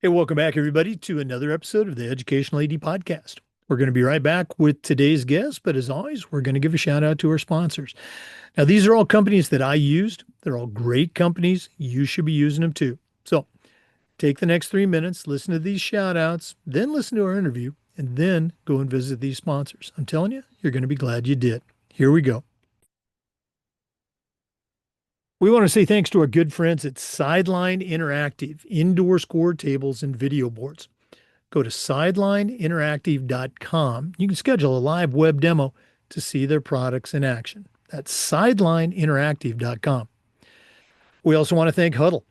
Hey, welcome back, everybody, to another episode of the Educational AD Podcast. We're going to be right back with today's guest, but as always, we're going to give a shout out to our sponsors. Now, these are all companies that I used. They're all great companies. You should be using them too. So take the next 3 minutes, listen to these shout outs, then listen to our interview, and then go and visit these sponsors. I'm telling you, you're going to be glad you did. Here we go. We want to say thanks to our good friends at Sideline Interactive, indoor score tables and video boards. Go to sidelineinteractive.com. You can schedule a live web demo to see their products in action. That's sidelineinteractive.com. We also want to thank Huddle.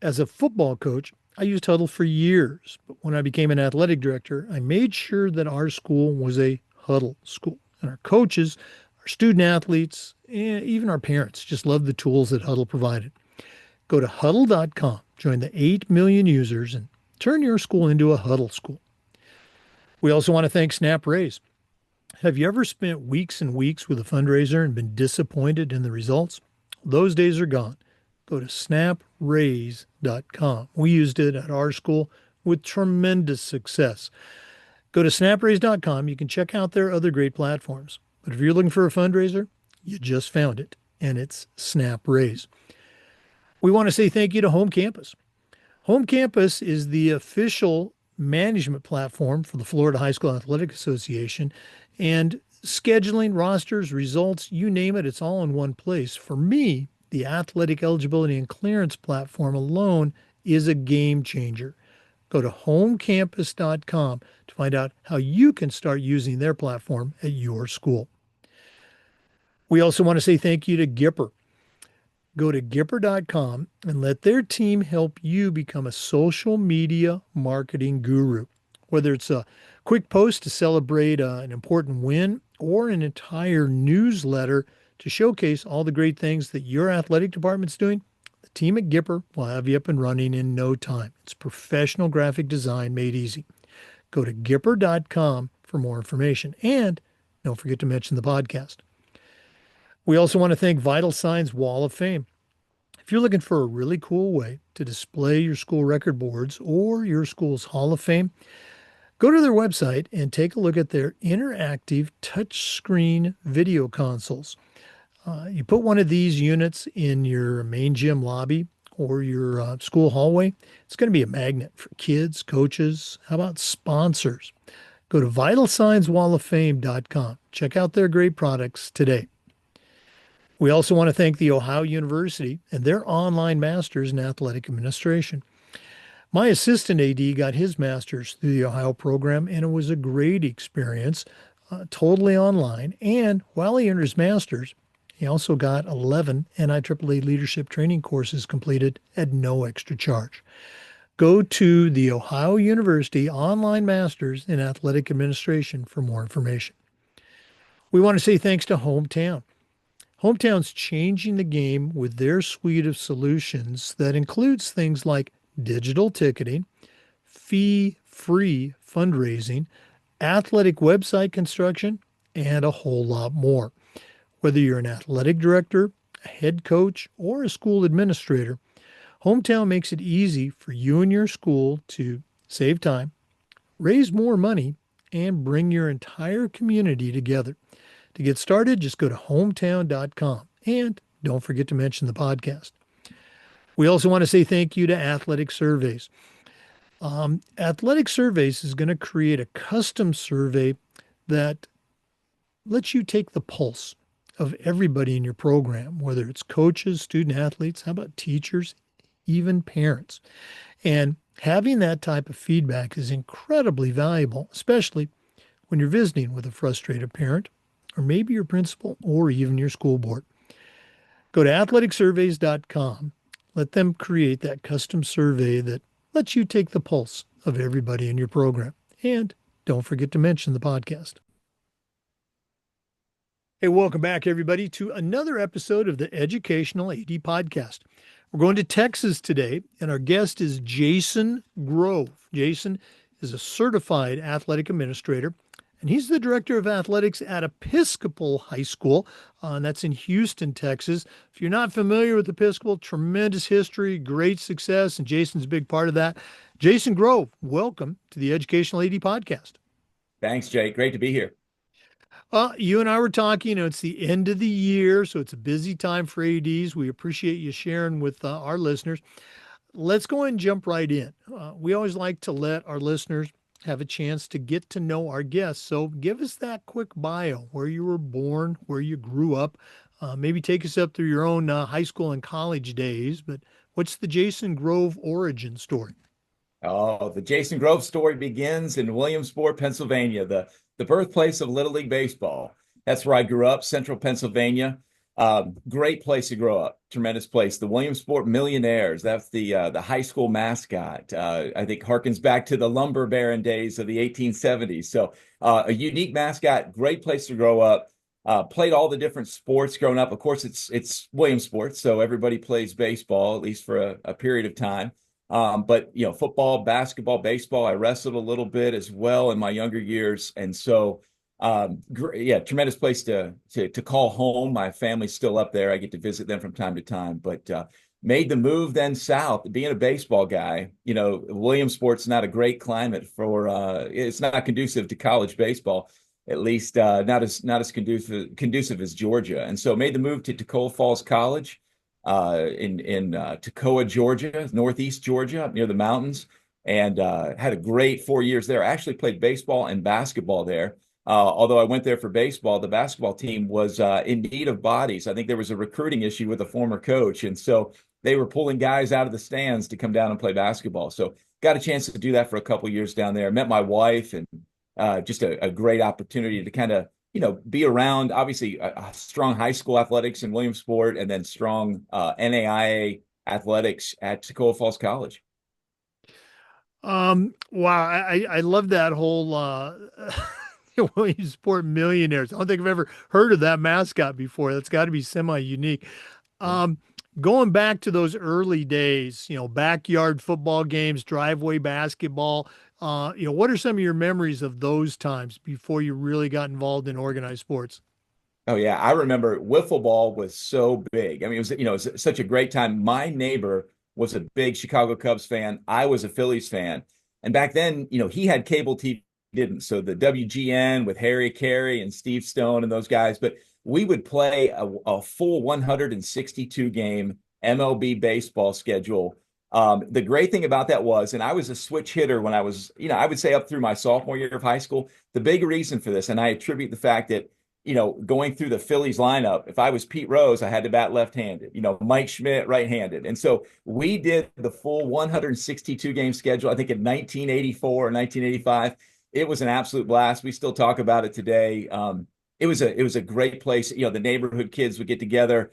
As a football coach, I used Huddle for years, but when I became an athletic director, I made sure that our school was a Huddle school. And our coaches, our student athletes, and even our parents just loved the tools that Huddle provided. Go to huddle.com, join the 8 million users, and turn your school into a Huddle school. We also want to thank Snap Raise. Have you ever spent weeks and weeks with a fundraiser and been disappointed in the results? Those days are gone. Go to snapraise.com. We used it at our school with tremendous success. Go to snapraise.com. You can check out their other great platforms. But if you're looking for a fundraiser, you just found it, and it's Snap Raise. We want to say thank you to Home Campus. Home Campus is the official management platform for the Florida High School Athletic Association, and scheduling, rosters, results, you name it, it's all in one place. For me, the athletic eligibility and clearance platform alone is a game changer. Go to homecampus.com to find out how you can start using their platform at your school. We also want to say thank you to Gipper. Go to Gipper.com and let their team help you become a social media marketing guru. Whether it's a quick post to celebrate an important win or an entire newsletter to showcase all the great things that your athletic department's doing, the team at Gipper will have you up and running in no time. It's professional graphic design made easy. Go to Gipper.com for more information. And don't forget to mention the podcast. We also want to thank Vital Signs Wall of Fame. If you're looking for a really cool way to display your school record boards or your school's Hall of Fame, go to their website and take a look at their interactive touchscreen video consoles. You put one of these units in your main gym lobby or your school hallway, it's going to be a magnet for kids, coaches. How about sponsors? Go to vitalsignswalloffame.com. Check out their great products today. We also want to thank the Ohio University and their online masters in athletic administration. My assistant AD got his master's through the Ohio program, and it was a great experience, totally online. And while he earned his master's, he also got 11 NIAAA leadership training courses completed at no extra charge. Go to the Ohio University Online Masters in Athletic Administration for more information. We want to say thanks to Hometown. Hometown's changing the game with their suite of solutions that includes things like digital ticketing, fee-free fundraising, athletic website construction, and a whole lot more. Whether you're an athletic director, a head coach, or a school administrator, Hometown makes it easy for you and your school to save time, raise more money, and bring your entire community together. To get started, just go to hometown.com and don't forget to mention the podcast. We also want to say thank you to Athletic Surveys. Athletic Surveys is going to create a custom survey that lets you take the pulse of everybody in your program, whether it's coaches, student athletes, how about teachers, even parents. And having that type of feedback is incredibly valuable, especially when you're visiting with a frustrated parent, or maybe your principal, or even your school board. Go to athleticsurveys.com. Let them create that custom survey that lets you take the pulse of everybody in your program. And don't forget to mention the podcast. Hey, welcome back, everybody, to another episode of the Educational AD Podcast. We're going to Texas today, and our guest is Jason Grove. Jason is a certified athletic administrator, and he's the director of athletics at Episcopal High School, and that's in Houston, Texas. If you're not familiar with Episcopal, tremendous history, great success, and Jason's a big part of that. Jason Grove, welcome to the Educational AD Podcast. Thanks, Jake. Great to be here. You and I were talking, it's the end of the year, so it's a busy time for ADs. We appreciate you sharing with our listeners. Let's go and jump right in. We always like to let our listeners have a chance to get to know our guests. So give us that quick bio, where you were born, where you grew up. Maybe take us up through your own high school and college days. But what's the Jason Grove origin story? Oh, the Jason Grove story begins in Williamsport, Pennsylvania, the birthplace of Little League Baseball. That's where I grew up, central Pennsylvania. Great place to grow up, tremendous place. The Williamsport Millionaires, that's the high school mascot. I think harkens back to the lumber baron days of the 1870s. So a unique mascot, great place to grow up. Played all the different sports growing up. Of course, it's Williamsport, so everybody plays baseball, at least for a period of time. But football, basketball, baseball, I wrestled a little bit as well in my younger years. And so, yeah, tremendous place to call home. My family's still up there. I get to visit them from time to time, but made the move then south. Being a baseball guy, Williamsport's not a great climate for, it's not conducive to college baseball, at least not as conducive as Georgia. And so made the move to Tacoma Falls College in Toccoa, Georgia, northeast Georgia, up near the mountains, and had a great 4 years there. I actually played baseball and basketball there. Although I went there for baseball, the basketball team was in need of bodies. I think there was a recruiting issue with a former coach, and so they were pulling guys out of the stands to come down and play basketball. So got a chance to do that for a couple of years down there. Met my wife, and just a great opportunity to kind of be around, obviously, a strong high school athletics in Williamsport, and then strong NAIA athletics at Toccoa Falls College. Wow, I love that whole Williamsport Millionaires. I don't think I've ever heard of that mascot before. That's got to be semi-unique. Um, Going back to those early days, backyard football games, driveway basketball. What are some of your memories of those times before you really got involved in organized sports? Oh yeah, I remember wiffle ball was so big. I mean, it was such a great time. My neighbor was a big Chicago Cubs fan. I was a Phillies fan, and back then, he had cable TV, didn't. So the WGN with Harry Carey and Steve Stone and those guys, but we would play a full 162 game MLB baseball schedule. The great thing about that was, and I was a switch hitter when I was, I would say up through my sophomore year of high school. The big reason for this, and I attribute the fact that going through the Phillies lineup, if I was Pete Rose, I had to bat left-handed, Mike Schmidt, right-handed. And so we did the full 162 game schedule, I think in 1984 or 1985. It was an absolute blast. We still talk about it today. It was a great place. The neighborhood kids would get together.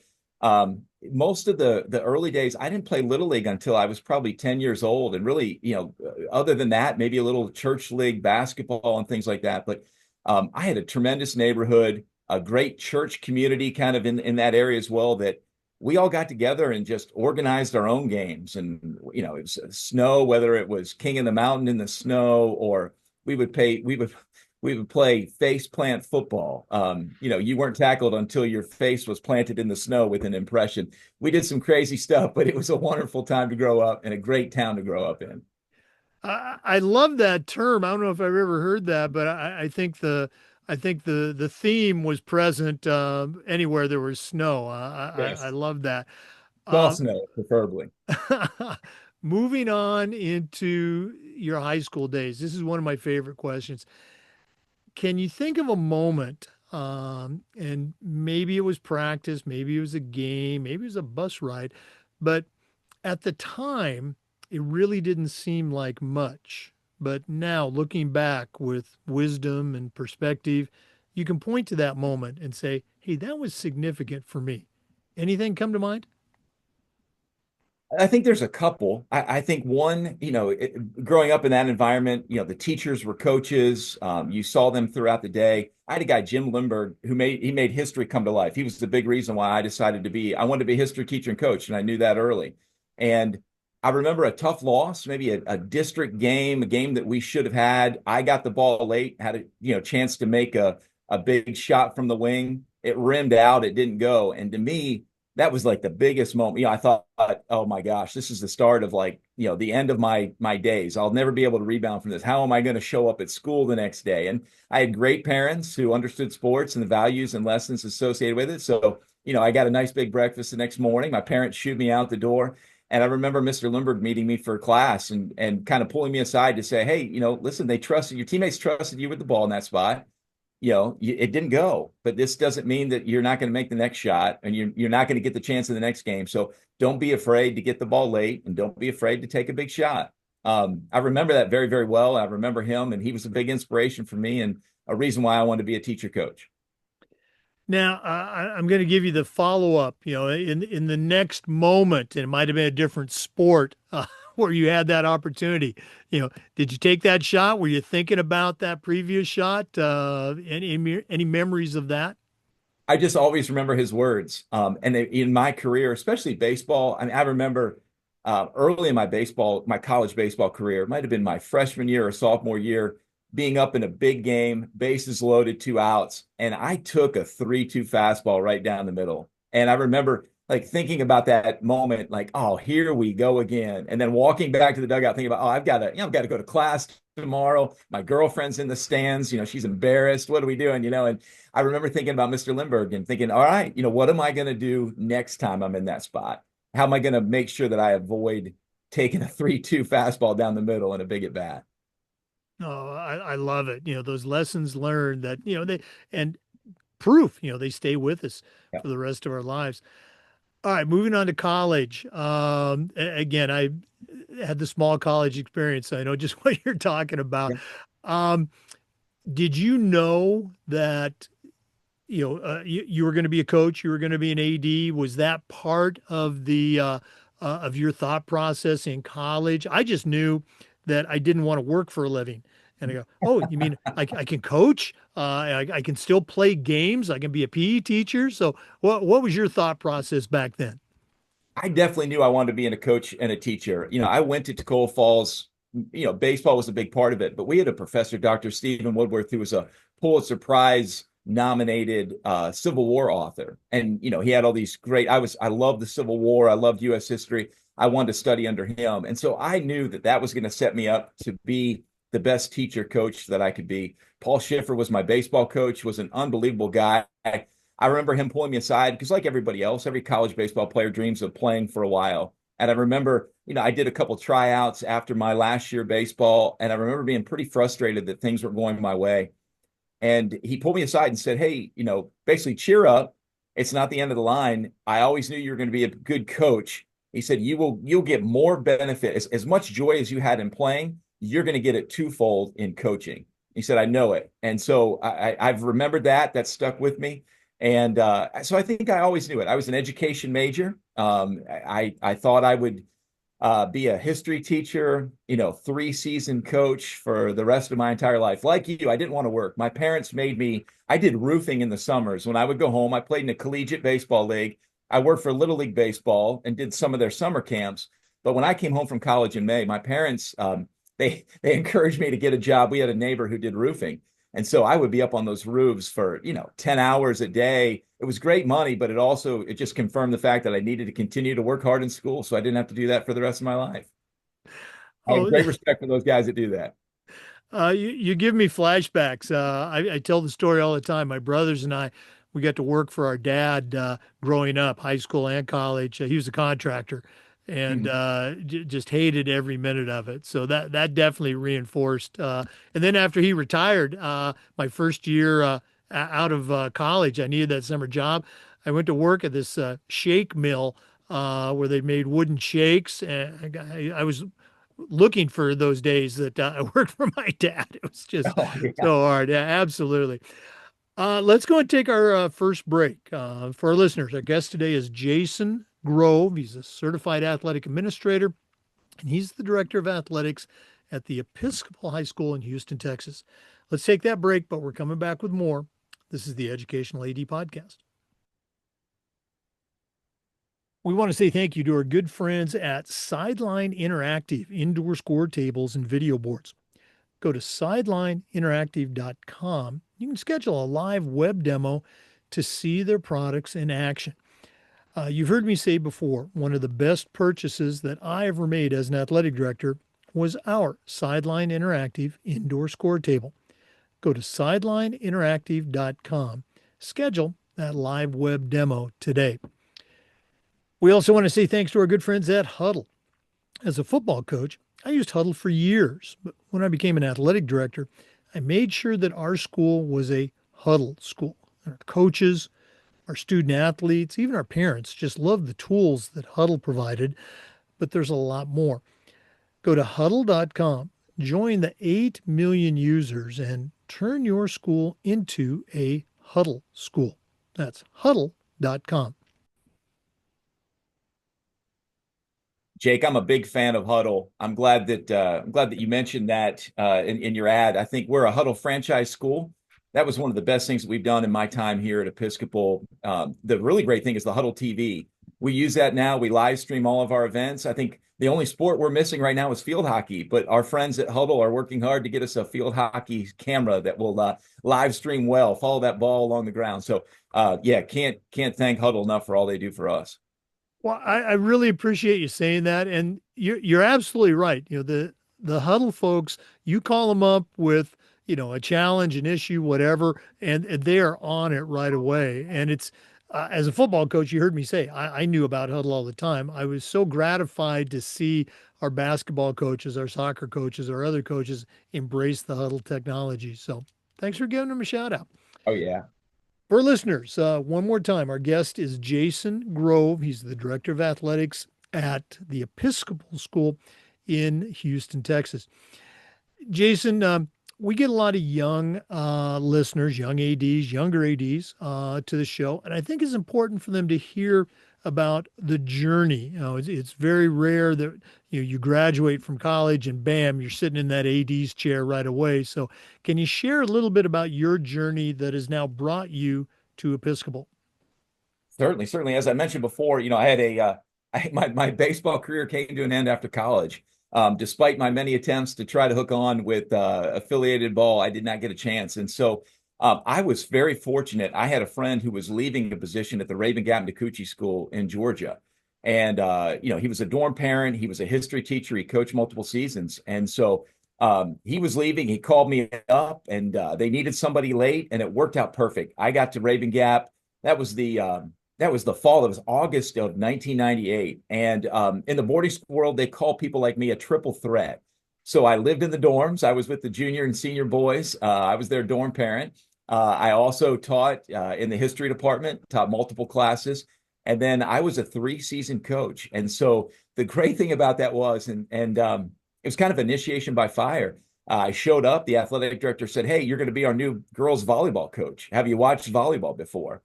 Most of the early days, I didn't play Little League until I was probably 10 years old. And really, other than that, maybe a little church league basketball and things like that. But I had a tremendous neighborhood, a great church community kind of in that area as well, that we all got together and just organized our own games. And, it was snow, whether it was King in the Mountain in the snow, or we would play face plant football. You weren't tackled until your face was planted in the snow with an impression. We did some crazy stuff, but it was a wonderful time to grow up and a great town to grow up in. I love that term. I don't know if I've ever heard that, but I think the theme was present anywhere there was snow. I Yes. love that. Soft Uh, snow, preferably. Moving on into your high school days, this is one of my favorite questions. Can you think of a moment, and maybe it was practice, maybe it was a game, maybe it was a bus ride, but at the time, it really didn't seem like much. But now, looking back with wisdom and perspective, you can point to that moment and say, hey, that was significant for me. Anything come to mind? I think there's a couple. I think one, growing up in that environment, the teachers were coaches. You saw them throughout the day. I had a guy, Jim Lindbergh, he made history come to life. He was the big reason why I wanted to be a history teacher and coach, and I knew that early. And I remember a tough loss, maybe a district game, a game that we should have had. I got the ball late, had a chance to make a big shot from the wing. It rimmed out, it didn't go. And to me, that was like the biggest moment. I thought, oh my gosh, this is the start of like, the end of my days. I'll never be able to rebound from this. How am I going to show up at school the next day? And I had great parents who understood sports and the values and lessons associated with it. So, I got a nice big breakfast the next morning. My parents shooed me out the door. And I remember Mr. Lindbergh meeting me for class and kind of pulling me aside to say, hey, listen, your teammates trusted you with the ball in that spot. It didn't go, but this doesn't mean that you're not going to make the next shot and you're not going to get the chance in the next game. So don't be afraid to get the ball late and don't be afraid to take a big shot. I remember that very, very well. I remember him, and he was a big inspiration for me and a reason why I wanted to be a teacher coach. Now, I'm going to give you the follow up. In the next moment, and it might have been a different sport where you had that opportunity. Did you take that shot? Were you thinking about that previous shot? Any memories of that? I just always remember his words. And in my career, especially baseball, I mean, I remember early in my college baseball career, it might have been my freshman year or sophomore year, being up in a big game, bases loaded, 2 outs, and I took a 3-2 fastball right down the middle. And I remember like thinking about that moment, like, oh, here we go again. And then walking back to the dugout, thinking about, oh, I've got to go to class tomorrow. My girlfriend's in the stands, she's embarrassed. What are we doing? And I remember thinking about Mr. Lindbergh and thinking, all right, what am I going to do next time I'm in that spot? How am I going to make sure that I avoid taking a 3-2 fastball down the middle in a big at bat? Oh, I love it. Those lessons learned that, and proof, they stay with us Yeah. for the rest of our lives. All right, moving on to college. Again, I had the small college experience. So I know just what you're talking about. Yeah. Um, did you know that you were going to be a coach, you were going to be an AD? Was that part of the of your thought process in college? I just knew that I didn't want to work for a living. And I go, oh, you mean I can coach? I can still play games. I can be a PE teacher. So what was your thought process back then? I definitely knew I wanted to be a coach and a teacher. I went to Tacoma Falls. Baseball was a big part of it, but we had a professor, Dr. Stephen Woodworth, who was a Pulitzer Prize nominated Civil War author. And, he had all these great, I loved the Civil War. I loved U.S. history. I wanted to study under him. And so I knew that that was going to set me up to be the best teacher coach that I could be. Paul Schiffer was my baseball coach, was an unbelievable guy. I remember him pulling me aside because, like everybody else, every college baseball player dreams of playing for a while. And I remember, I did a couple tryouts after my last year of baseball, and I remember being pretty frustrated that things weren't going my way. And he pulled me aside and said, hey, basically cheer up. It's not the end of the line. I always knew you were going to be a good coach. He said, you'll get more benefit. As much joy as you had in playing, you're going to get it twofold in coaching. He said, I know it. And so I've remembered that. That stuck with me. And so I think I always knew it. I was an education major. I thought I would be a history teacher, 3-season coach for the rest of my entire life. Like you, I didn't want to work. My parents made me, I did roofing in the summers. When I would go home, I played in a collegiate baseball league. I worked for Little League Baseball and did some of their summer camps. But when I came home from college in May, my parents, they encouraged me to get a job. We had a neighbor who did roofing. And so I would be up on those roofs for, 10 hours a day. It was great money, but it just confirmed the fact that I needed to continue to work hard in school. So I didn't have to do that for the rest of my life. I have Oh, great respect for those guys that do that. you give me flashbacks. I tell the story all the time. My brothers and I, we got to work for our dad growing up, high school and college. He was a contractor and Mhm. just hated every minute of it. So that definitely reinforced. And then after he retired, my first year out of college, I needed that summer job. I went to work at this shake mill where they made wooden shakes. And I was looking for those days that I worked for my dad. It was just Oh, yeah. so hard. Yeah, absolutely. Let's go and take our first break. For our listeners, our guest today is Jason Grove. He's a certified athletic administrator, and he's the director of athletics at the Episcopal High School in Houston, Texas. Let's take that break, but we're coming back with more. This is the Educational AD Podcast. We want to say thank you to our good friends at Sideline Interactive, indoor score tables and video boards. Go to sidelineinteractive.com. You can schedule a live web demo to see their products in action. You've heard me say before, one of the best purchases that I ever made as an athletic director was our Sideline Interactive indoor score table. Go to sidelineinteractive.com. Schedule that live web demo today. We also want to say thanks to our good friends at Huddle. As a football coach, I used Huddle for years, but when I became an athletic director, I made sure that our school was a Huddle school. Our coaches, our student athletes, even our parents just loved the tools that Huddle provided, but there's a lot more. Go to huddle.com, join the 8 million users, and turn your school into a Huddle school. That's huddle.com. Jake, I'm a big fan of Huddle. I'm glad that you mentioned that in your ad. I think we're a Huddle franchise school. That was one of the best things that we've done in my time here at Episcopal. The really great thing is the Huddle TV. We use that now. We live stream all of our events. I think the only sport we're missing right now is field hockey, but our friends at Huddle are working hard to get us a field hockey camera that will live stream well, follow that ball along the ground. So yeah, can't thank Huddle enough for all they do for us. Well, I really appreciate you saying that, and you're absolutely right. The Huddle folks, you call them up with a challenge, an issue, whatever, and they are on it right away. And it's as a football coach, you heard me say I knew about Huddle all the time. I was so gratified to see our basketball coaches, our soccer coaches, our other coaches embrace the Huddle technology. So thanks for giving them a shout out. Oh yeah. For listeners, one more time, our guest is Jason Grove. He's the director of athletics at the Episcopal School in Houston, Texas. Jason, we get a lot of young listeners, young ADs, younger ADs to the show, and I think it's important for them to hear about the journey. It's very rare that you graduate from college and bam, you're sitting in that AD's chair right away. So, can you share a little bit about your journey that has now brought you to Episcopal? Certainly, certainly. As I mentioned before, I had my baseball career came to an end after college. Despite my many attempts to try to hook on with affiliated ball, I did not get a chance. And so I was very fortunate. I had a friend who was leaving a position at the Raven Gap Nacoochee School in Georgia. And, he was a dorm parent. He was a history teacher. He coached multiple seasons. And so he was leaving. He called me up and they needed somebody late and it worked out perfect. I got to Raven Gap. That was the fall. It was August of 1998. And in the boarding school world, they call people like me a triple threat. So I lived in the dorms. I was with the junior and senior boys. I was their dorm parent. I also taught in the history department, taught multiple classes. And then I was a 3-season coach. And so the great thing about that was, it was kind of initiation by fire. I showed up. The athletic director said, "Hey, you're going to be our new girls volleyball coach. Have you watched volleyball before?"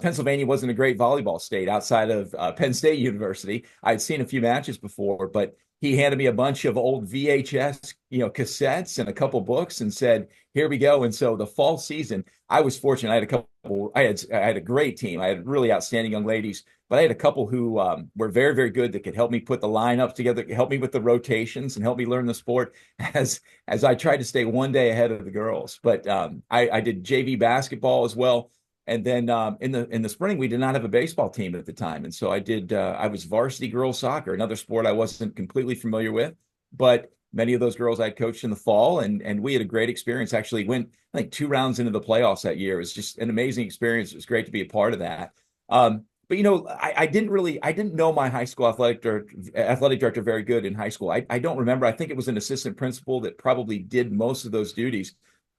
Pennsylvania wasn't a great volleyball state outside of Penn State University. I'd seen a few matches before, but he handed me a bunch of old VHS, cassettes and a couple books and said, "Here we go." And so the fall season, I was fortunate. I had a great team. I had really outstanding young ladies, but I had a couple who were very, very good that could help me put the lineups together, help me with the rotations, and help me learn the sport as I tried to stay one day ahead of the girls. But I did JV basketball as well. And then in the spring, we did not have a baseball team at the time, and so I was varsity girls soccer, another sport I wasn't completely familiar with, but many of those girls I coached in the fall, and we had a great experience. Actually, went I think 2 rounds into the playoffs that year. It was just an amazing experience. It was great to be a part of that. But I didn't know my high school athletic director very good in high school. I don't remember. I think it was an assistant principal that probably did most of those duties,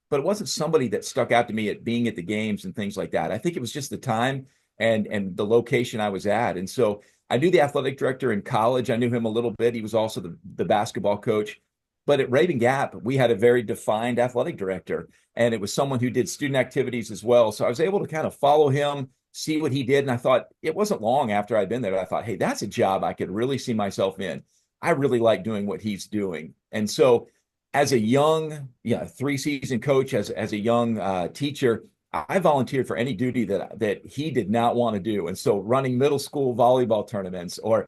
but it wasn't somebody that stuck out to me at being at the games and things like that. I think it was just the time and the location I was at. And so I knew the athletic director in college. I knew him a little bit. He was also the basketball coach. But at Raven Gap, we had a very defined athletic director, and it was someone who did student activities as well. So I was able to kind of follow him, see what he did. And I thought it wasn't long after I'd been there, I thought, hey, that's a job I could really see myself in. I really like doing what he's doing. And so as a young, 3-season coach, as a young teacher, I volunteered for any duty that he did not want to do. And so running middle school volleyball tournaments, or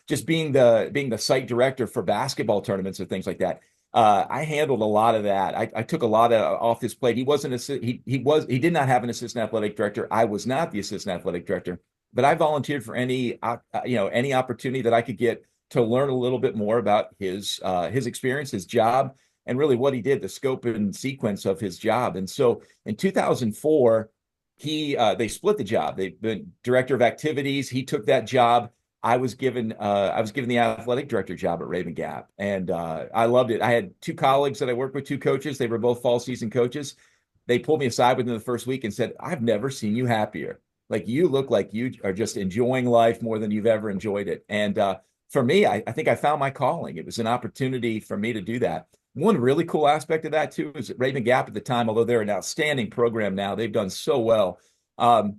just being the site director for basketball tournaments or things like that. I handled a lot of that. I took a lot off his plate. He did not have an assistant athletic director. I was not the assistant athletic director, but I volunteered for any opportunity that I could get to learn a little bit more about his experience, his job, and really what he did, the scope and sequence of his job. And so in 2004, they split the job. They've been director of activities. He took that job. I was given the athletic director job at Raven Gap, and I loved it. I had two colleagues that I worked with, two coaches. They were both fall season coaches. They pulled me aside within the first week and said, "I've never seen you happier. Like you look like you are just enjoying life more than you've ever enjoyed it." And for me, I think I found my calling. It was an opportunity for me to do that. One really cool aspect of that too is that Raven Gap at the time, although they're an outstanding program now, they've done so well. Um,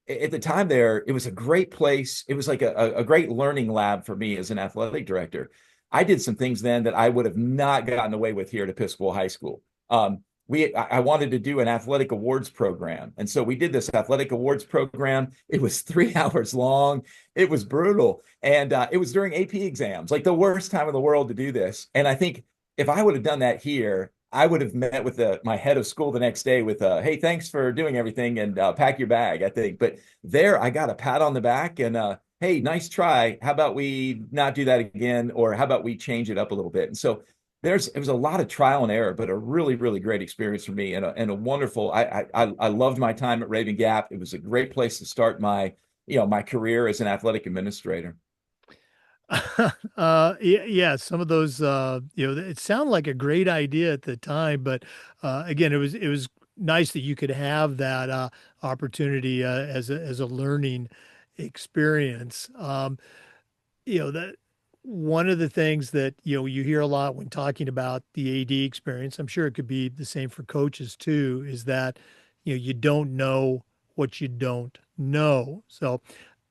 at the time there, it was a great place. It was like a great learning lab for me as an athletic director. I did some things then that I would have not gotten away with here at Episcopal High School. I wanted to do an athletic awards program. And so we did this athletic awards program. It was 3 hours long. It was brutal. And it was during AP exams, like the worst time in the world to do this. And I think if I would have done that here, I would have met with my head of school the next day with hey, thanks for doing everything and pack your bag, I think. But there I got a pat on the back and hey, nice try. How about we not do that again? Or how about we change it up a little bit? And so it was a lot of trial and error, but a really, really great experience for me and a wonderful, I loved my time at Raven Gap. It was a great place to start my career as an athletic administrator. Yeah, yeah, some of those, it sounded like a great idea at the time, but again, it was nice that you could have that opportunity as a learning experience. That one of the things that you hear a lot when talking about the AD experience, I'm sure it could be the same for coaches too, is that you don't know what you don't know. So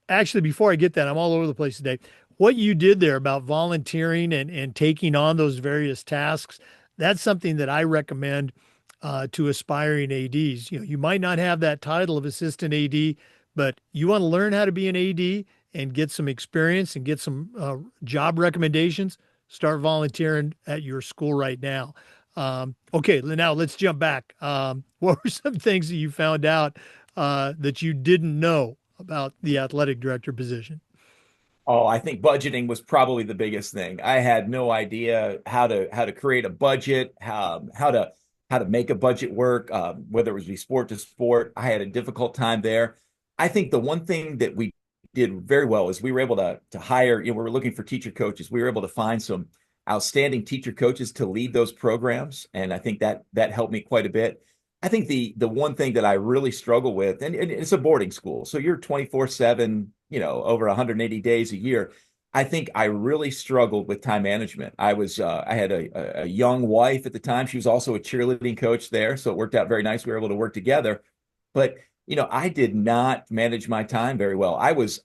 actually, before I get that, I'm all over the place today. What you did there about volunteering and taking on those various tasks, that's something that I recommend to aspiring ADs. You might not have that title of assistant AD, but you want to learn how to be an AD and get some experience and get some job recommendations. Start volunteering at your school right now. Okay, now let's jump back. What were some things that you found out that you didn't know about the athletic director position? Oh, I think budgeting was probably the biggest thing. I had no idea how to create a budget, how to make a budget work, whether it was be sport to sport. I had a difficult time there. I think the one thing that we did very well is we were able to hire, we were looking for teacher coaches. We were able to find some outstanding teacher coaches to lead those programs, and I think that helped me quite a bit. I think the one thing that I really struggle with, and it's a boarding school, so you're 24/7, over 180 days a year. I think I really struggled with time management. I had a young wife at the time. She was also a cheerleading coach there, so it worked out very nice. We were able to work together. But I did not manage my time very well. I was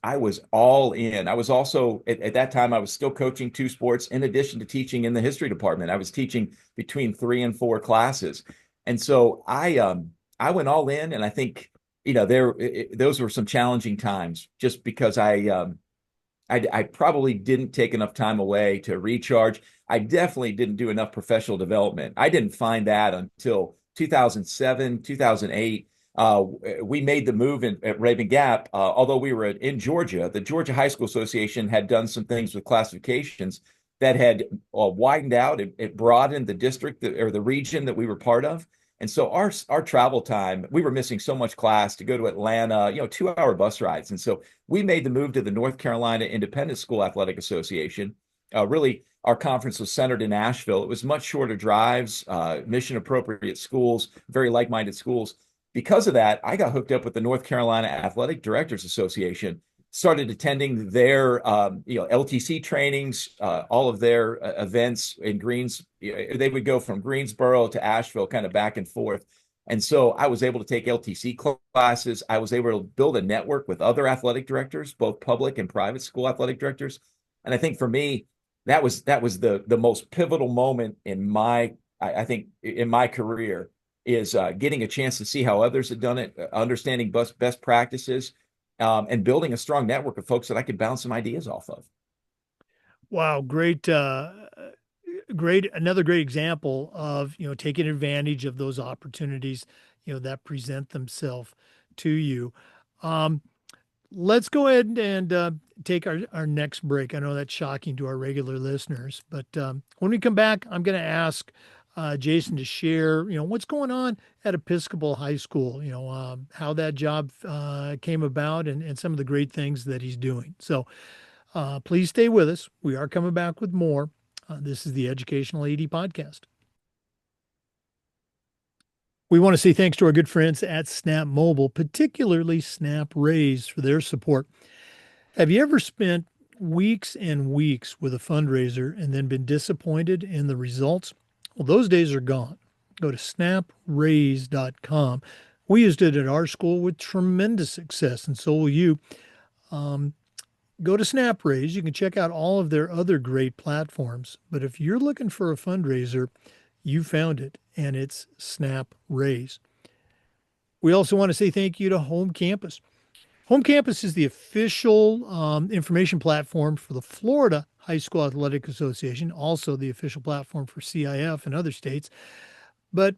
all in. I was also at that time I was still coaching two sports in addition to teaching in the history department. I was teaching between 3 and 4 classes. And so I went all in, and I think those were some challenging times just because I probably didn't take enough time away to recharge. I definitely didn't do enough professional development. I didn't find that until 2007, 2008. We made the move at Raven Gap, although we were in Georgia. The Georgia High School Association had done some things with classifications that had widened out. It broadened the district or the region that we were part of. And so our travel time, we were missing so much class to go to Atlanta, 2-hour bus rides. And so we made the move to the North Carolina Independent School Athletic Association. Really, our conference was centered in Asheville. It was much shorter drives, mission appropriate schools, very like-minded schools. Because of that, I got hooked up with the North Carolina Athletic Directors Association, started attending their LTC trainings, all of their events in they would go from Greensboro to Asheville, kind of back and forth. And so I was able to take LTC classes. I was able to build a network with other athletic directors, both public and private school athletic directors. And I think for me, that was the most pivotal moment in I think in my career is getting a chance to see how others had done it, understanding best practices, and building a strong network of folks that I could bounce some ideas off of. Wow, another great example of, taking advantage of those opportunities, that present themselves to you. Um, let's go ahead and take our next break. I know that's shocking to our regular listeners, but when we come back, I'm going to ask Jason to share, what's going on at Episcopal High School, how that job came about and some of the great things that he's doing. So please stay with us. We are coming back with more. This is the Educational AD Podcast. We want to say thanks to our good friends at Snap Mobile, particularly Snap Raise, for their support. Have you ever spent weeks and weeks with a fundraiser and then been disappointed in the results? Well, those days are gone. Go to snapraise.com. We used it at our school with tremendous success, and so will you. Go to SnapRaise. You can check out all of their other great platforms. But if you're looking for a fundraiser, you found it, and it's Snap Raise. We also want to say thank you to Home Campus. Home Campus is the official information platform for the Florida High School Athletic Association, also the official platform for CIF and other states. But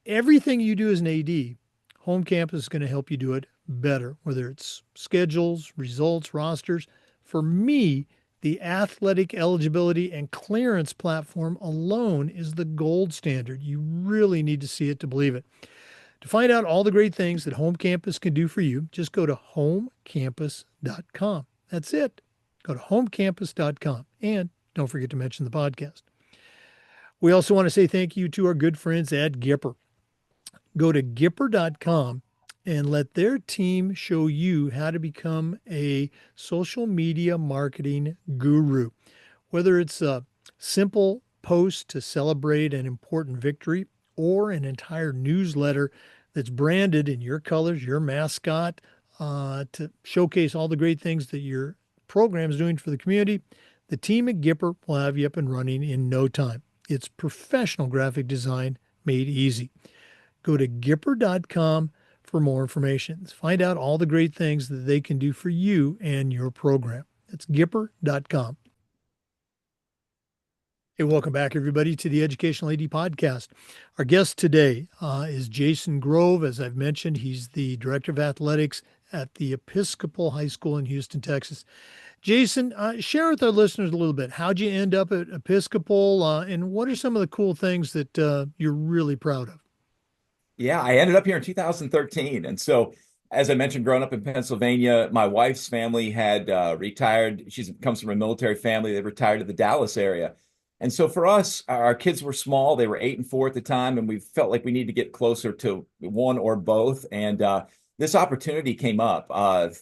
everything you do as an AD, Home Campus is going to help you do it better, whether it's schedules, results, rosters. For me, the athletic eligibility and clearance platform alone is the gold standard. You really need to see it to believe it. To find out all the great things that Home Campus can do for you, just go to homecampus.com. That's it. Go to homecampus.com. And don't forget to mention the podcast. We also want to say thank you to our good friends at Gipper. Go to Gipper.com and let their team show you how to become a social media marketing guru. Whether it's a simple post to celebrate an important victory or an entire newsletter that's branded in your colors, your mascot, to showcase all the great things that your program is doing for the community, the team at Gipper will have you up and running in no time. It's professional graphic design made easy. Go to Gipper.com for more information. Find out all the great things that they can do for you and your program. That's Gipper.com. Hey, welcome back, everybody, to the Educational AD Podcast. Our guest today is Jason Grove. As I've mentioned, he's the Director of Athletics at the Episcopal High School in Houston, Texas. Jason, share with our listeners a little bit. How'd you end up at Episcopal, and what are some of the cool things that you're really proud of? Yeah, I ended up here in 2013. And so, as I mentioned, growing up in Pennsylvania, my wife's family had retired. She comes from a military family. They retired to the Dallas area. And so for us, our kids were small. They were 8 and 4 at the time, and we felt like we needed to get closer to one or both. And this opportunity came up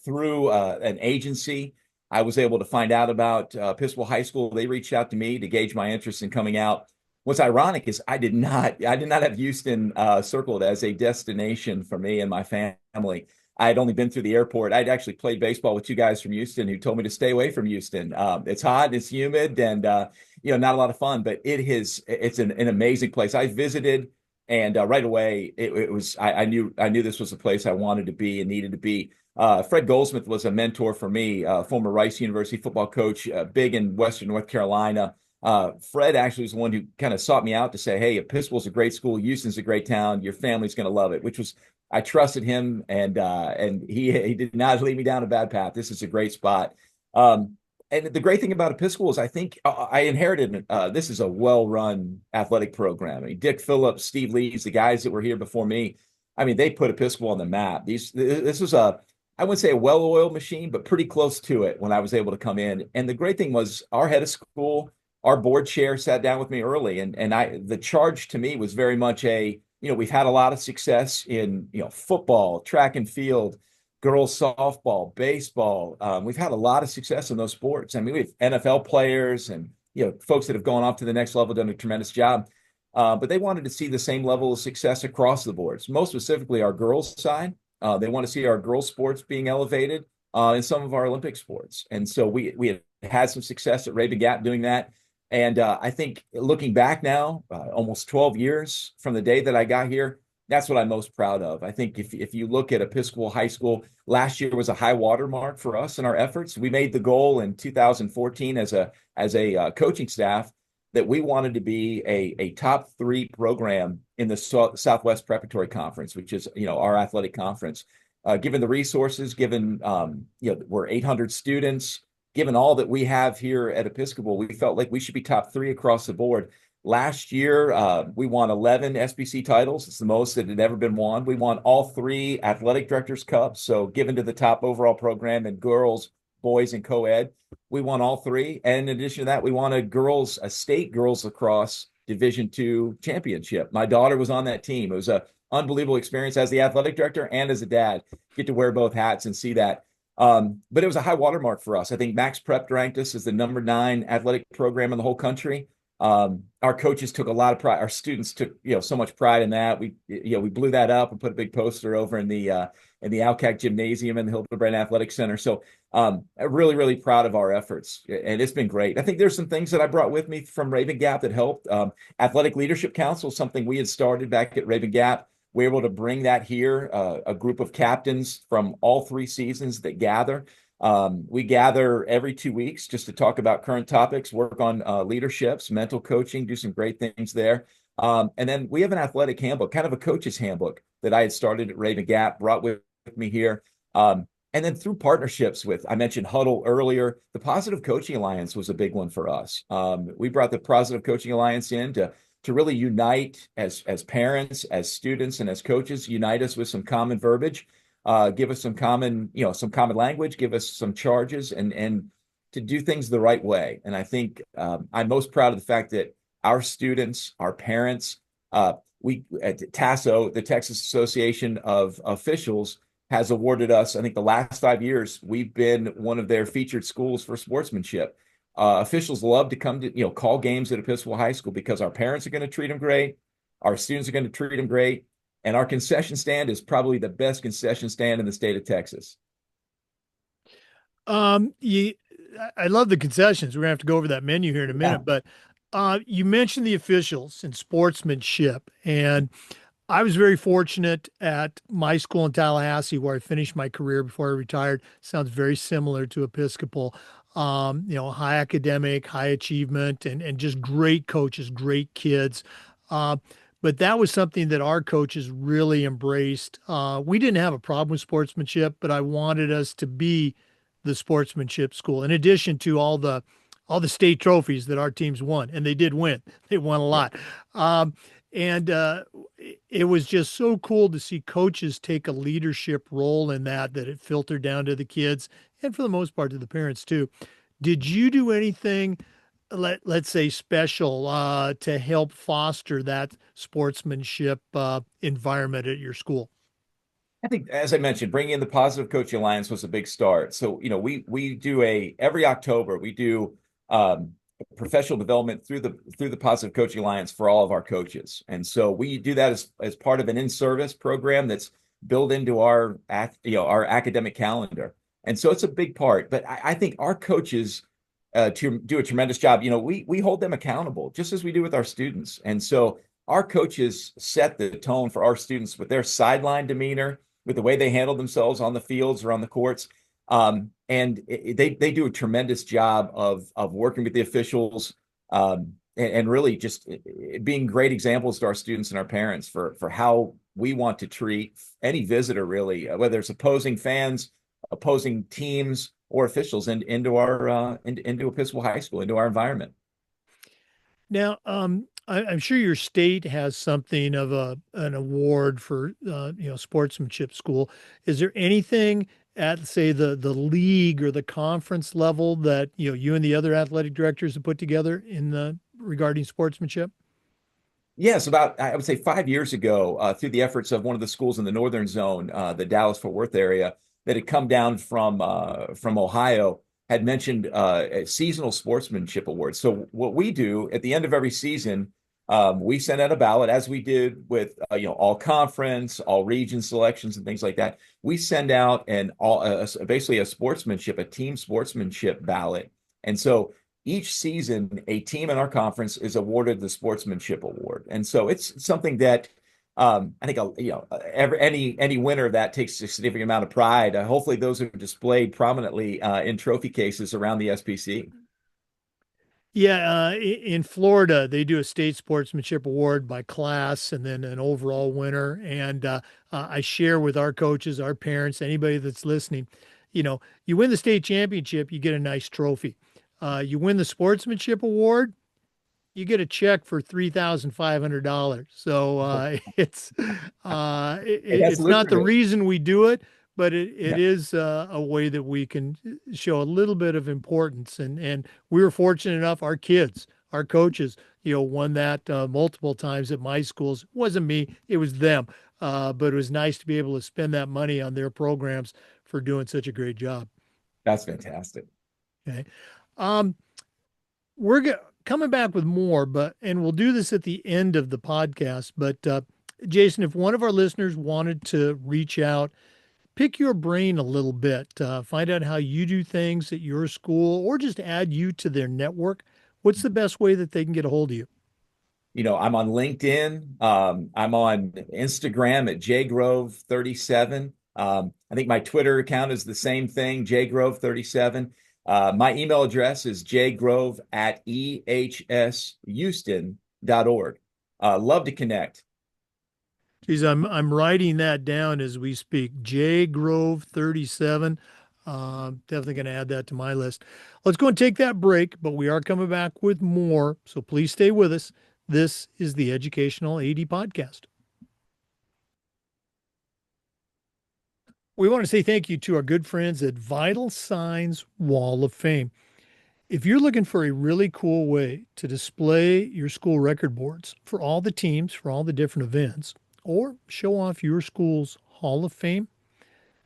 through an agency. I was able to find out about Episcopal High School. They reached out to me to gauge my interest in coming out. What's ironic is I did not have Houston circled as a destination for me and my family. I had only been through the airport. I'd actually played baseball with two guys from Houston who told me to stay away from Houston. It's hot, it's humid, and not a lot of fun. But it's an amazing place. I visited, and right away it was. I knew this was a place I wanted to be and needed to be. Fred Goldsmith was a mentor for me, former Rice University football coach, big in Western North Carolina. Fred actually was the one who kind of sought me out to say, "Hey, Episcopal's a great school. Houston's a great town. Your family's going to love it." Which was, I trusted him, and he did not lead me down a bad path. This is a great spot. And the great thing about Episcopal is I think I inherited. This is a well-run athletic program. I mean, Dick Phillips, Steve Lees, the guys that were here before me. I mean, they put Episcopal on the map. This was I wouldn't say a well-oiled machine, but pretty close to it when I was able to come in. And the great thing was our head of school, our board chair sat down with me early, and the charge to me was very much we've had a lot of success in football, track and field, girls softball, baseball. We've had a lot of success in those sports. I mean, we have NFL players and folks that have gone off to the next level, done a tremendous job. But they wanted to see the same level of success across the boards, most specifically our girls side. They want to see our girls sports being elevated in some of our Olympic sports. And so we had some success at Raven Gap doing that. And I think looking back now, almost 12 years from the day that I got here, that's what I'm most proud of. I think if you look at Episcopal High School, last year was a high water mark for us in our efforts. We made the goal in 2014 as a coaching staff that we wanted to be a top 3 program in the Southwest Preparatory Conference, which is our athletic conference. given the resources, given we're 800 students, given all that we have here at Episcopal, we felt like we should be top three across the board. Last year, we won 11 SBC titles. It's the most that had ever been won. We won all three athletic directors cups, so given to the top overall program in girls, boys, and co-ed. We won all three. And in addition to that, we won a state girls lacrosse Division II championship. My daughter was on that team. It was a unbelievable experience as the athletic director and as a dad. Get to wear both hats and see that. But it was a high watermark for us. I think Max Prep ranked us as the number 9 athletic program in the whole country. Our coaches took a lot of pride. Our students took, so much pride in that. We blew that up and put a big poster over in the Alcac Gymnasium and the Hildebrand Athletic Center. So, I'm really, really proud of our efforts, and it's been great. I think there's some things that I brought with me from Raven Gap that helped. Athletic Leadership Council, something we had started back at Raven Gap. We're able to bring that here, a group of captains from all 3 seasons that gather. We gather every 2 weeks just to talk about current topics, work on leaderships, mental coaching, do some great things there. And then we have an athletic handbook, kind of a coach's handbook that I had started at Raven Gap, brought with me here. And then through partnerships with, I mentioned Huddle earlier, the Positive Coaching Alliance was a big one for us. We brought the Positive Coaching Alliance in to really unite as parents, as students, and as coaches, unite us with some common verbiage. Give us some common language, give us some charges, and to do things the right way. And I think I'm most proud of the fact that our students, our parents, we at TASO, the Texas Association of Officials, has awarded us, I think the last 5 years, we've been one of their featured schools for sportsmanship. Officials love to come to, call games at Episcopal High School because our parents are going to treat them great. Our students are going to treat them great. And our concession stand is probably the best concession stand in the state of Texas. I love the concessions. We're gonna have to go over that menu here in a Yeah. minute, but you mentioned the officials and sportsmanship, and I was very fortunate at my school in Tallahassee where I finished my career before I retired. Sounds very similar to Episcopal. High academic, high achievement, and just great coaches, great kids. Uh, but that was something that our coaches really embraced. We didn't have a problem with sportsmanship, but I wanted us to be the sportsmanship school. In addition to all the state trophies that our teams won, and they did win. They won a Yeah. lot. And it was just so cool to see coaches take a leadership role in that it filtered down to the kids and for the most part to the parents too. Did you do anything, let's say special, to help foster that sportsmanship environment at your school? I think, as I mentioned, bringing in the Positive Coaching Alliance was a big start. So, we do every October we do professional development through the Positive Coaching Alliance for all of our coaches, and so we do that as part of an in-service program that's built into our academic calendar, and so it's a big part. But I think our coaches to do a tremendous job. We hold them accountable just as we do with our students, and so our coaches set the tone for our students with their sideline demeanor, with the way they handle themselves on the fields or on the courts. And they do a tremendous job of working with the officials, and really just being great examples to our students and our parents for how we want to treat any visitor, really, whether it's opposing fans, opposing teams, or officials into Episcopal High School, into our environment. Now, I'm sure your state has something of an award for sportsmanship school. Is there anything at say the league or the conference level that you and the other athletic directors have put together in the regarding sportsmanship? Yes, about I would say 5 years ago, through the efforts of one of the schools in the northern zone, the Dallas-Fort Worth area, that had come down from Ohio, had mentioned a seasonal sportsmanship award. So what we do at the end of every season, we send out a ballot, as we did with all conference, all region selections, and things like that. We send out basically a team sportsmanship ballot, and so each season, a team in our conference is awarded the sportsmanship award, and so it's something that I think any winner of that takes a significant amount of pride. Hopefully, those are displayed prominently in trophy cases around the SPC. Yeah, in Florida, they do a state sportsmanship award by class and then an overall winner. And I share with our coaches, our parents, anybody that's listening, you win the state championship, you get a nice trophy. You win the sportsmanship award, you get a check for $3,500. So That's it's not the lucrative. reason we do it, but it Yeah, is a way that we can show a little bit of importance. And we were fortunate enough, our kids, our coaches, won that multiple times at my schools. It wasn't me, it was them. But it was nice to be able to spend that money on their programs for doing such a great job. that's fantastic. Okay. Um, we're coming back with more, and we'll do this at the end of the podcast. But Jason, if one of our listeners wanted to reach out, pick your brain a little bit, find out how you do things at your school, or just add you to their network, what's the best way that they can get a hold of you? I'm on LinkedIn. I'm on Instagram at jgrove37. I think my Twitter account is the same thing, jgrove37. My email address is jgrove at ehshouston.org. Love to connect. Geez, I'm writing that down as we speak. J Grove 37. Definitely going to add that to my list. Let's go and take that break, but we are coming back with more. So please stay with us. This is the Educational AD Podcast. We want to say thank you to our good friends at Vital Signs Wall of Fame. If you're looking for a really cool way to display your school record boards for all the teams, for all the different events, or show off your school's Hall of Fame,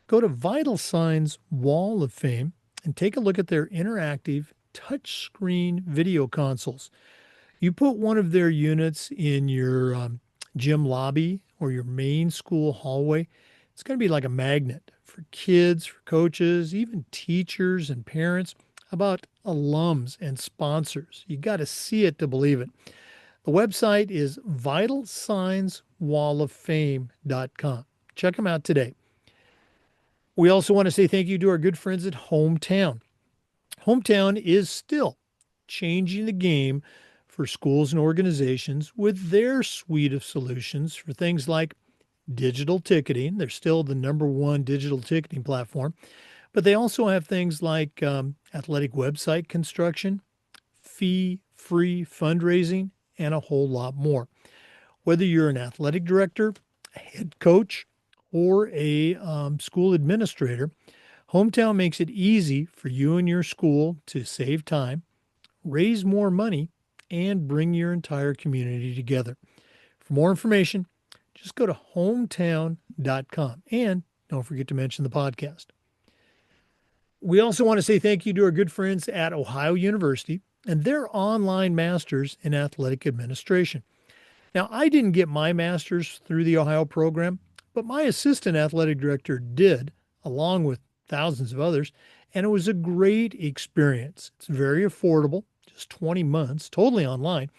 go to Vital Signs Wall of Fame and take a look at their interactive touchscreen video consoles. You put one of their units in your gym lobby or your main school hallway, it's going to be like a magnet for kids, for coaches, even teachers and parents, about alums and sponsors. You got to see it to believe it. The website is vitalsignswalloffame.com. Check them out today. We also want to say thank you to our good friends at Hometown. Hometown is still changing the game for schools and organizations with their suite of solutions for things like digital ticketing. They're still the number one digital ticketing platform, but they also have things like athletic website construction, fee-free fundraising, and a whole lot more. Whether you're an athletic director, a head coach, or a school administrator, Hometown makes it easy for you and your school to save time, raise more money, and bring your entire community together. For more information, just go to hometown.com and don't forget to mention the podcast. We also want to say thank you to our good friends at Ohio University and their online masters in athletic administration. Now, I didn't get my master's through the Ohio program, but my assistant athletic director did, along with thousands of others, and it was a great experience. It's very affordable, just 20 months, totally online.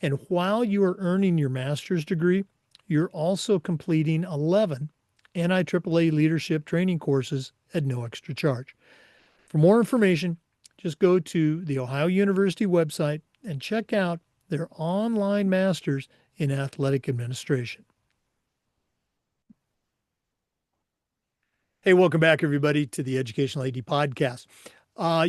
And while you are earning your master's degree, you're also completing 11 NIAAA leadership training courses at no extra charge. For more information, just go to the Ohio University website and check out their online masters in athletic administration. Hey, welcome back, everybody, to the Educational AD Podcast.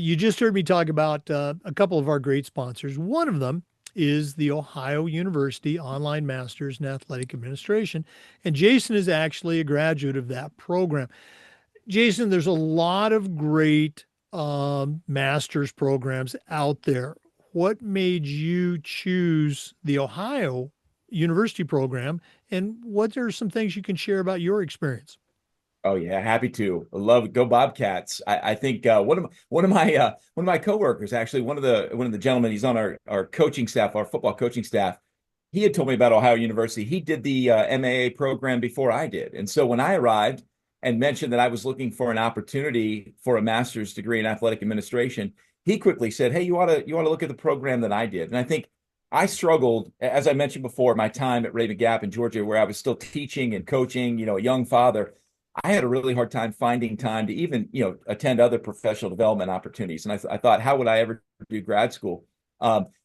You just heard me talk about a couple of our great sponsors. One of them is the Ohio University Online Masters in Athletic Administration, and Jason is actually a graduate of that program. Jason, there's a lot of great master's programs out there. What made you choose the Ohio University program, and what are some things you can share about your experience? Oh yeah, happy to. I love go Bobcats. I think one of my coworkers, actually one of the gentlemen, he's on our coaching staff, our football coaching staff. He had told me about Ohio University. He did the MAA program before I did, and so when I arrived and mentioned that I was looking for an opportunity for a master's degree in athletic administration, he quickly said, "Hey, you ought to look at the program that I did." And I think I struggled, as I mentioned before, my time at Raven Gap in Georgia, where I was still teaching and coaching, a young father. I had a really hard time finding time to even, attend other professional development opportunities. And I thought, how would I ever do grad school?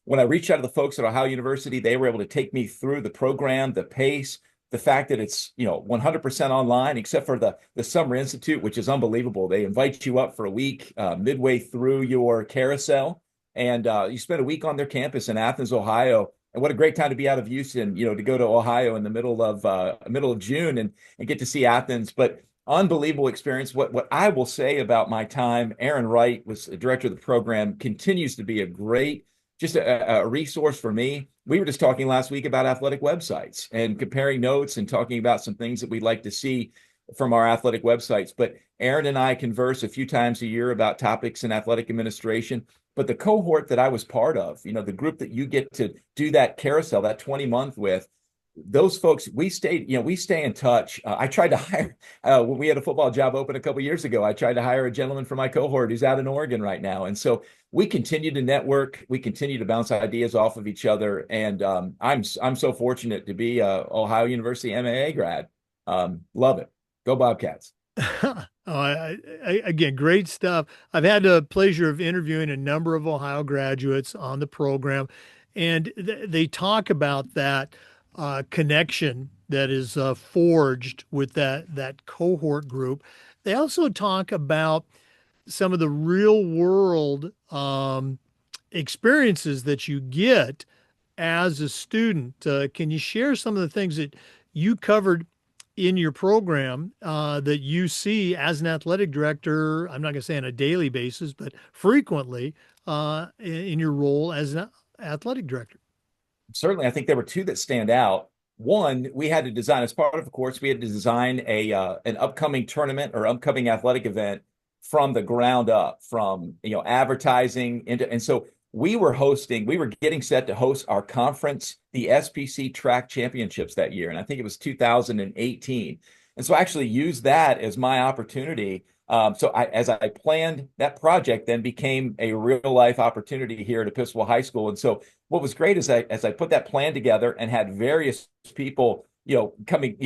When I reached out to the folks at Ohio University, they were able to take me through the program, the pace, the fact that it's 100% online, except for the Summer Institute, which is unbelievable. They invite you up for a week midway through your carousel, and you spend a week on their campus in Athens, Ohio. And what a great time to be out of Houston, to go to Ohio in the middle of June and get to see Athens. But unbelievable experience. What I will say about my time, Aaron Wright was the director of the program, continues to be a great, just a resource for me. We were just talking last week about athletic websites and comparing notes and talking about some things that we'd like to see from our athletic websites. But Aaron and I converse a few times a year about topics in athletic administration. But the cohort that I was part of, the group that you get to do that carousel, that 20-month with, those folks, we stay in touch. I tried to hire, when we had a football job open a couple of years ago, I tried to hire a gentleman for my cohort who's out in Oregon right now. And so we continue to network. We continue to bounce ideas off of each other. And I'm so fortunate to be a Ohio University MAA grad. Love it. Go Bobcats. Again, great stuff. I've had the pleasure of interviewing a number of Ohio graduates on the program, and they talk about that connection that is forged with that cohort group. They also talk about some of the real world experiences that you get as a student. Can you share some of the things that you covered in your program that you see as an athletic director? I'm not going to say on a daily basis, but frequently in your role as an athletic director. Certainly, I think there were two that stand out. One, we had to design, as part of the course, we had to design an upcoming tournament or upcoming athletic event from the ground up, from advertising and so we were getting set to host our conference, the SPC track championships that year, and I think it was 2018. And so I actually used that as my opportunity. As I planned, that project then became a real life opportunity here at Episcopal High School. And so what was great is as I put that plan together and had various people, coming,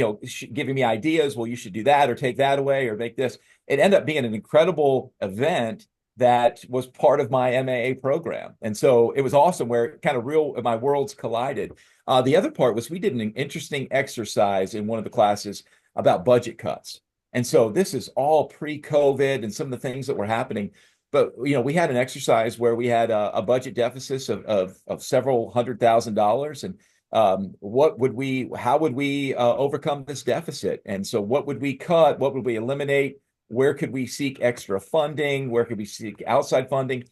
giving me ideas, well, you should do that or take that away or make this. It ended up being an incredible event that was part of my MAA program. And so it was awesome where kind of my worlds collided. The other part was we did an interesting exercise in one of the classes about budget cuts. And so this is all pre-COVID and some of the things that were happening. But, we had an exercise where we had a budget deficit of several $100,000. And how would we overcome this deficit? And so what would we cut? What would we eliminate? Where could we seek extra funding? Where could we seek outside funding?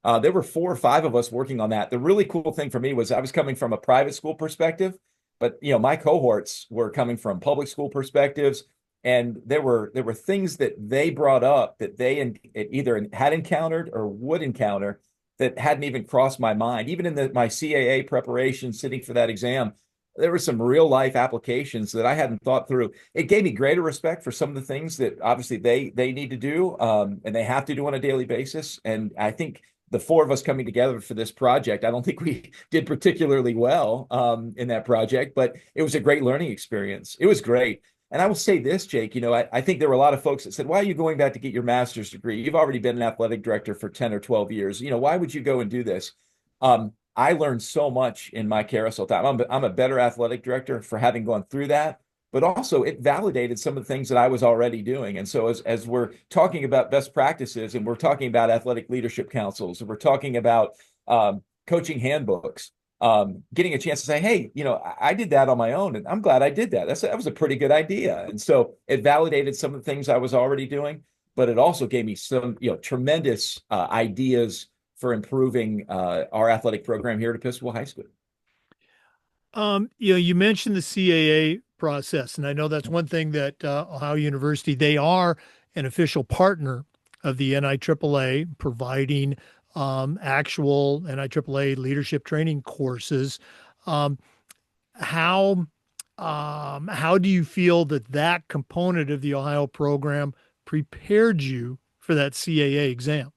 There were 4 or 5 of us working on that. The really cool thing for me was I was coming from a private school perspective, but my cohorts were coming from public school perspectives. And there were things that they brought up that they either had encountered or would encounter that hadn't even crossed my mind. Even in my CAA preparation, sitting for that exam, there were some real life applications that I hadn't thought through. It gave me greater respect for some of the things that obviously they need to do and they have to do on a daily basis. And I think the 4 of us coming together for this project, I don't think we did particularly well in that project, but it was a great learning experience. It was great. And I will say this, Jake, I think there were a lot of folks that said, why are you going back to get your master's degree? You've already been an athletic director for 10 or 12 years. Why would you go and do this? I learned so much in my carousel time. I'm a better athletic director for having gone through that, but also it validated some of the things that I was already doing. And so as we're talking about best practices and we're talking about athletic leadership councils, and we're talking about coaching handbooks, getting a chance to say, hey, I did that on my own and I'm glad I did that. That was a pretty good idea. And so it validated some of the things I was already doing, but it also gave me some, tremendous ideas for improving our athletic program here at Episcopal High School. You mentioned the CAA process, and I know that's one thing that Ohio University, they are an official partner of the NIAAA, providing actual NIAAA leadership training courses. How do you feel that component of the Ohio program prepared you for that CAA exam?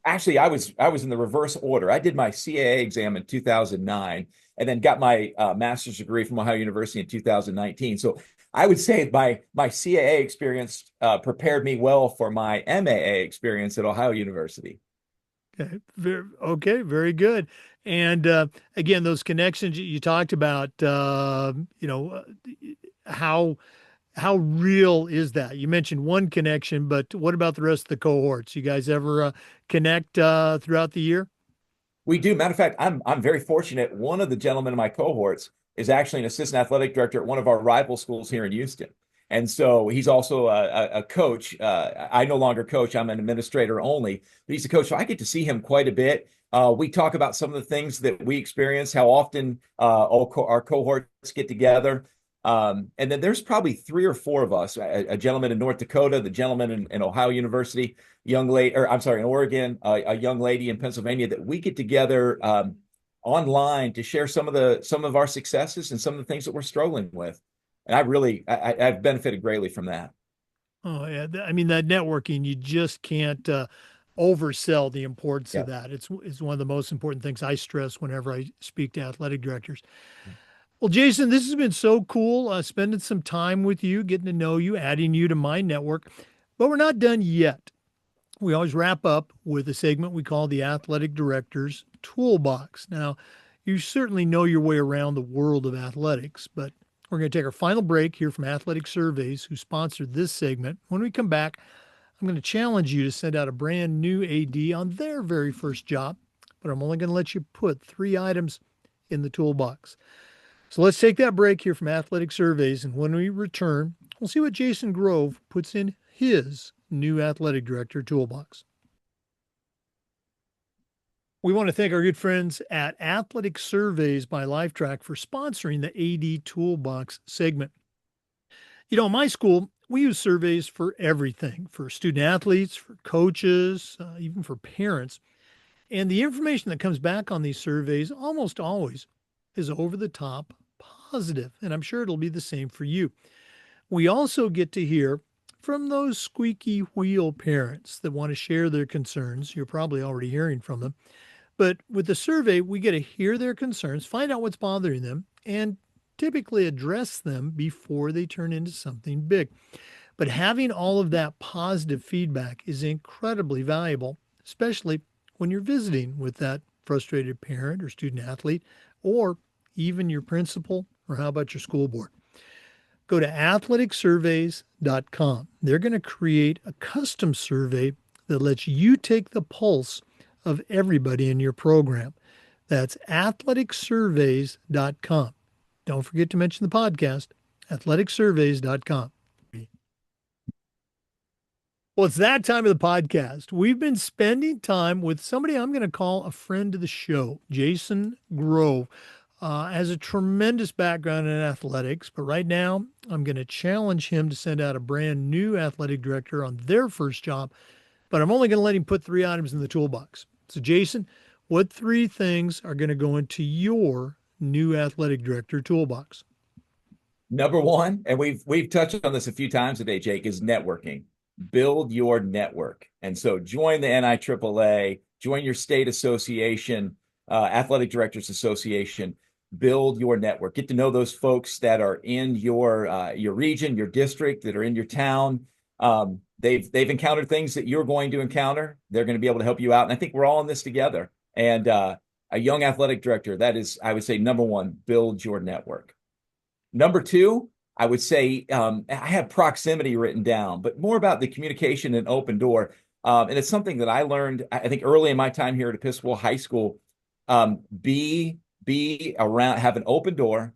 Actually, I was in the reverse order. I did my CAA exam in 2009 and then got my master's degree from Ohio University in 2019. So I would say my CAA experience prepared me well for my MAA experience at Ohio University. Okay, very good. And again, those connections you talked about, how how real is that? You mentioned one connection, but what about the rest of the cohorts? You guys ever connect throughout the year? We do. Matter of fact, I'm very fortunate. One of the gentlemen in my cohorts is actually an assistant athletic director at one of our rival schools here in Houston. And so he's also a coach. I no longer coach. I'm an administrator only, but he's a coach. So I get to see him quite a bit. We talk about some of the things that we experience, how often our cohorts get together. And then there's probably three or four of us, a gentleman in North Dakota, the gentleman in Ohio University, young lady, or I'm sorry, in Oregon, a young lady in Pennsylvania, that we get together online to share some of our successes and some of the things that we're struggling with. And I've benefited greatly from that. Oh yeah, I mean that networking, you just can't oversell the importance of Yeah. that. It's one of the most important things I stress whenever I speak to athletic directors. Well, Jason, this has been so cool spending some time with you, getting to know you, adding you to my network. But we're not done yet. We always wrap up with a segment we call the Athletic Director's Toolbox. Now, you certainly know your way around the world of athletics, but we're going to take our final break here from Athletic Surveys, who sponsored this segment. When we come back, I'm going to challenge you to send out a brand new AD on their very first job, but I'm only going to let you put 3 items in the toolbox. So let's take that break here from Athletic Surveys, and when we return, we'll see what Jason Grove puts in his new athletic director toolbox. We want to thank our good friends at Athletic Surveys by Lifetrack for sponsoring the AD Toolbox segment. You know, in my school, we use surveys for everything, for student athletes, for coaches, even for parents. And the information that comes back on these surveys almost always is over the top positive. And I'm sure it'll be the same for you. We also get to hear from those squeaky wheel parents that want to share their concerns. You're probably already hearing from them. But with the survey, we get to hear their concerns, find out what's bothering them, and typically address them before they turn into something big. But having all of that positive feedback is incredibly valuable, especially when you're visiting with that frustrated parent or student athlete, or even your principal, or how about your school board? Go to athleticsurveys.com. They're going to create a custom survey that lets you take the pulse of everybody in your program. That's athleticsurveys.com. Don't forget to mention the podcast, athleticsurveys.com. Well, it's that time of the podcast. We've been spending time with somebody I'm going to call a friend of the show, Jason Grove. Has a tremendous background in athletics, but right now I'm going to challenge him to send out a brand new athletic director on their first job, but I'm only going to let him put 3 items in the toolbox. So, Jason, what 3 things are going to go into your new athletic director toolbox? Number one, and we've touched on this a few times today, Jake, is networking. Build your network. And so join the NIAAA, join your state association, Athletic Directors Association. Build your network. Get to know those folks that are in your region, your district, that are in your town. They've encountered things that you're going to encounter. They're going to be able to help you out. And I think we're all in this together. And a young athletic director, that is, I would say, number one, build your network. Number two, I would say I have proximity written down, but more about the communication and open door. And it's something that I learned, I think, early in my time here at Episcopal High School. Be around, have an open door,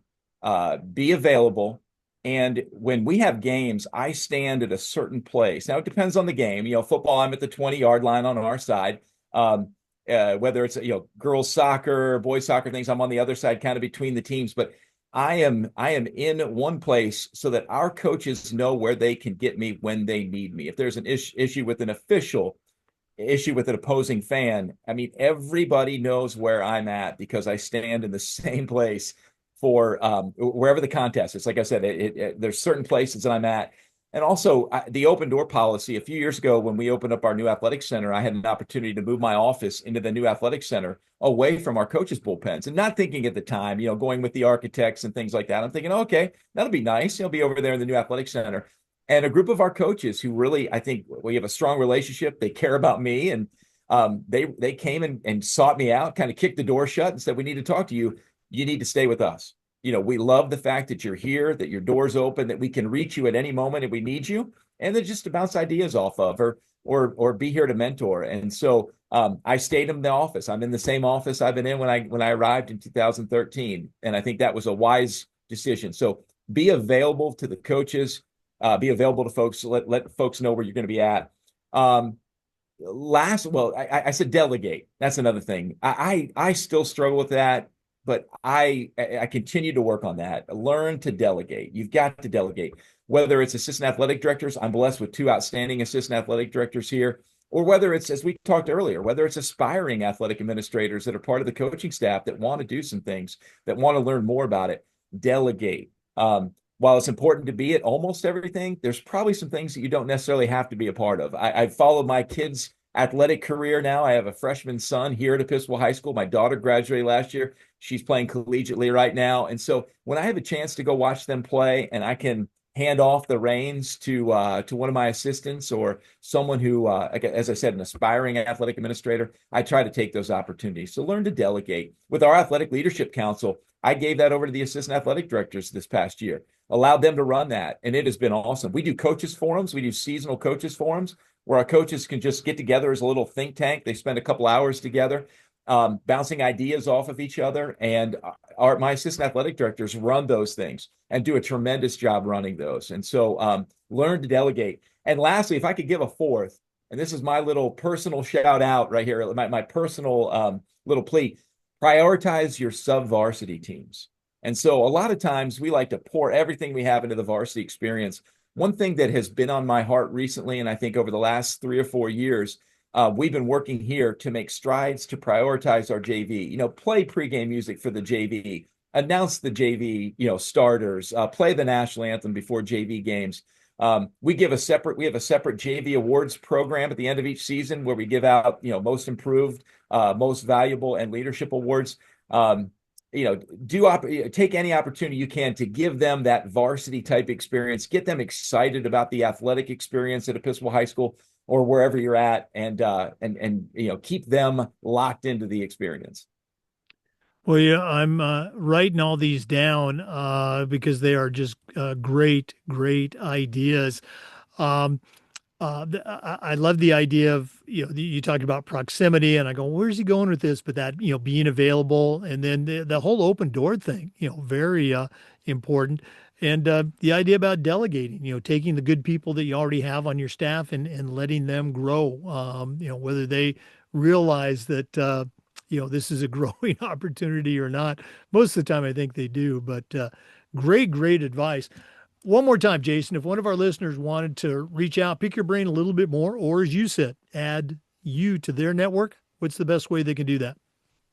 be available. And when we have games, I stand at a certain place. Now, it depends on the game. You know, football, I'm at the 20-yard line on our side. Whether it's, girls soccer, boys soccer things, I'm on the other side, kind of between the teams. But I am in one place so that our coaches know where they can get me when they need me. If there's an issue with an official, issue with an opposing fan, I mean, everybody knows where I'm at because I stand in the same place for wherever the contest is. Like I said, there's certain places that I'm at. And also the open door policy. A few years ago, when we opened up our new athletic center, I had an opportunity to move my office into the new athletic center away from our coaches' bullpens, and not thinking at the time, going with the architects and things like that. I'm thinking, okay, that'll be nice. Be over there in the new athletic center. And a group of our coaches who really, I think we have a strong relationship. They care about me. And They came and sought me out, kind of kicked the door shut and said, "We need to talk to you. You need to stay with us. We love the fact that you're here, that your door's open, that we can reach you at any moment if we need you, and then just to bounce ideas off of, or be here to mentor." And so I stayed in the office. I'm in the same office I've been in when I arrived in 2013, and I think that was a wise decision. So be available to the coaches, be available to folks. Let folks know where you're going to be at. Um, I said delegate. That's another thing. I still struggle with that, but I continue to work on that. Learn to delegate. You've got to delegate. Whether it's assistant athletic directors, I'm blessed with two outstanding assistant athletic directors here, or whether it's, as we talked earlier, whether it's aspiring athletic administrators that are part of the coaching staff that want to do some things, that want to learn more about it, delegate. While it's important to be at almost everything, there's probably some things that you don't necessarily have to be a part of. I've followed my kids' athletic career now. I have a freshman son here at Episcopal High School. My daughter graduated last year. She's playing collegiately right now. And so when I have a chance to go watch them play and I can hand off the reins to one of my assistants or someone who, as I said, an aspiring athletic administrator, I try to take those opportunities. So learn to delegate. With our athletic leadership council, I gave that over to the assistant athletic directors this past year, allowed them to run that, and it has been awesome. We do coaches forums. We do seasonal coaches forums where our coaches can just get together as a little think tank. They spend a couple hours together, bouncing ideas off of each other. And my assistant athletic directors run those things and do a tremendous job running those. And so learn to delegate. And lastly, if I could give a fourth, and this is my little personal shout out right here, my personal little plea, prioritize your sub-varsity teams. And so a lot of times we like to pour everything we have into the varsity experience. One thing that has been on my heart recently, and I think over the last 3 or 4 years, we've been working here to make strides to prioritize our JV. Play pregame music for the JV, announce the JV, starters, play the national anthem before JV games. We have a separate JV awards program at the end of each season where we give out, most improved, most valuable, and leadership awards. Take any opportunity you can to give them that varsity type experience, get them excited about the athletic experience at Episcopal High School or wherever you're at, and keep them locked into the experience. Well, yeah, I'm writing all these down because they are just great, great ideas. Um, I love the idea of, you talked about proximity and I go, where's he going with this? But that, being available, and then the whole open door thing, very important. And the idea about delegating, taking the good people that you already have on your staff and letting them grow, whether they realize that, this is a growing opportunity or not. Most of the time, I think they do, but great, great advice. One more time, Jason, if one of our listeners wanted to reach out, pick your brain a little bit more, or as you said, add you to their network, what's the best way they can do that?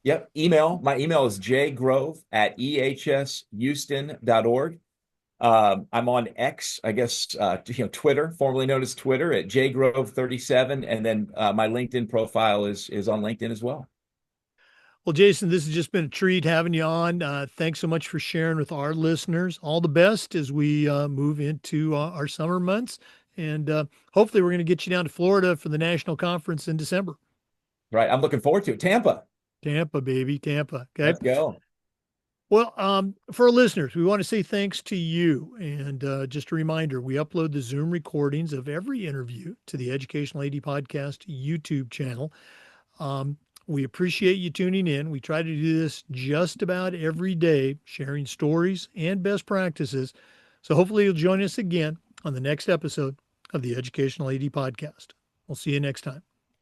Yep. My email is jgrove@ehshouston.org. I'm on X, I guess, Twitter, formerly known as Twitter, at jgrove37. And then my LinkedIn profile is on LinkedIn as well. Well, Jason, this has just been a treat having you on. Thanks so much for sharing with our listeners. All the best as we move into our summer months. And hopefully we're going to get you down to Florida for the national conference in December. Right. I'm looking forward to it. Tampa, baby. Tampa. Okay. Let's go. Well, for our listeners, we want to say thanks to you. And just a reminder, we upload the Zoom recordings of every interview to the Educational AD Podcast YouTube channel. We appreciate you tuning in. We try to do this just about every day, sharing stories and best practices. So hopefully you'll join us again on the next episode of the Educational AD Podcast. We'll see you next time.